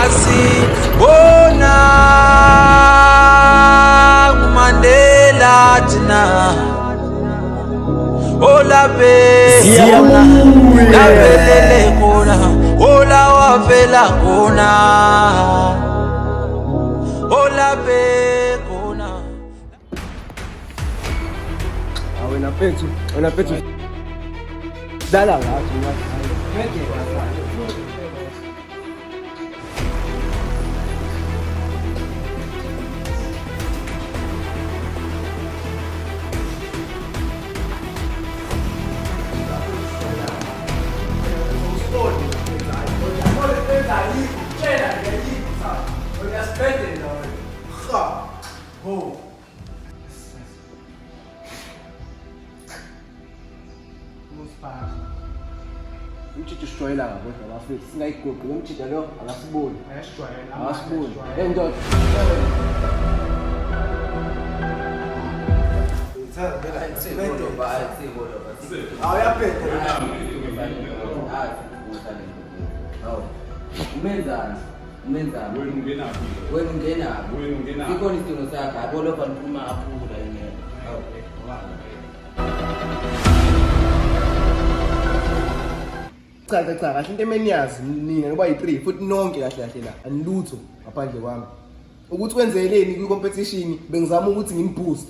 Asibona Mandela tina Ola be ZIYABUYA La belele kona Ola wafela kona Ola be kona Wena phethu dala ngathi umtshitho sijwayela ngakodwa bafethu singayiguqi lo mtshitho lo akasiboni ndoda umenzani wena ungenaphi ikhona isidingo sakho abolopha niphuma aphula yena cha kahle into emeniyazi nina ngoba yi3 futhi nonke kahle la anilutho ngaphandle kwami ukuthi wenzeleni kwi-competition bengizama ukuthi ngimiboost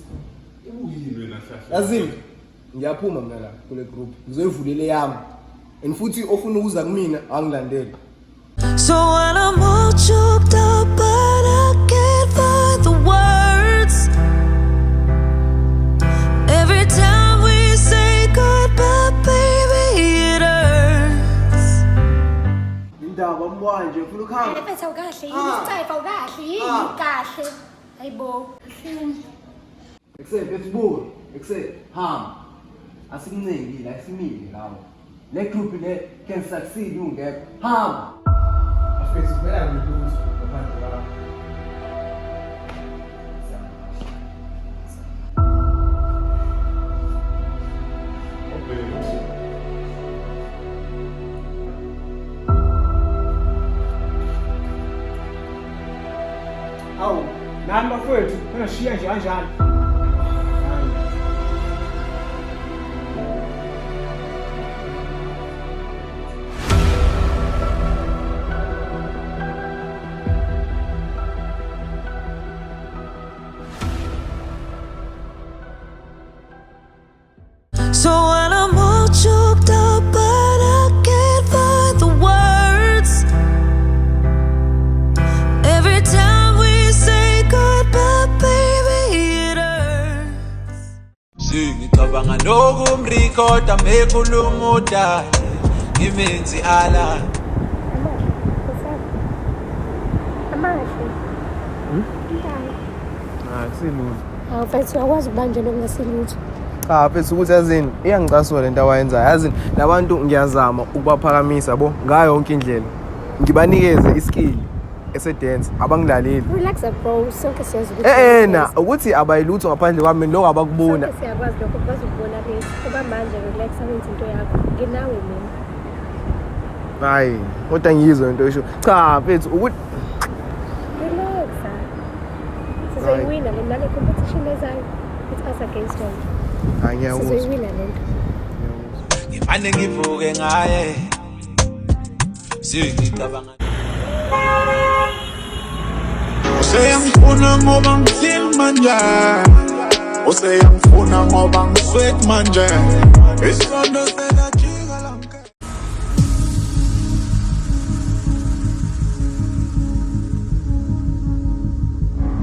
yazini ngiyaphuma mina la kule group ngizoyivulele yami and futhi ofuna ukuza kumina angilandele. So when I'm all choked up but I can't find the words, every time we say goodbye baby it hurts. Indaba mbanje ufuna ukuhamba Bese ukahle yini isitayfa ukahle yini kahle hayibo Excel hamba asikuncengile la isimile lawo le group le can succeed ungekho hamba afethu vela ngilutho ngaphandle kwami. Awu nani bafethu ungashiya nje kanjani? So when I'm all choked up but I can't find the words, every time we say goodbye baby it hurts. Ngicabanga nokumrecorda mekhuluma udala ngimenzi ala Kusilutho. awufethu akwazi ukubanje nokungasilutho Cha mfethu ukuthi yazini iyangicasula lento awayenzayo yazini labantu ngiyazama ukubaphakamisa yabo ngayo yonke indlela ngibanikeze iskill ese-dance abangilaleli relax bro sonke siyazi ukuthi na ukuthi abayilutho ngaphandle kwami lokho abakubona sonke siyakwazi lokho ukwazi ukubona lesi kuba manje relax awenze into yakho nginawe mina hayi kodwa ngiyizwa into esho cha mfethu ukuthi relax sizoyiwina le competition ezayo it's us against them angiyawuzwa sizoyiwina lento ngimane ngivuke ngaye ngicabanga Useyangifuna ngoba ngifeel manje Useyangifuna ngoba ngisweat manje Isondo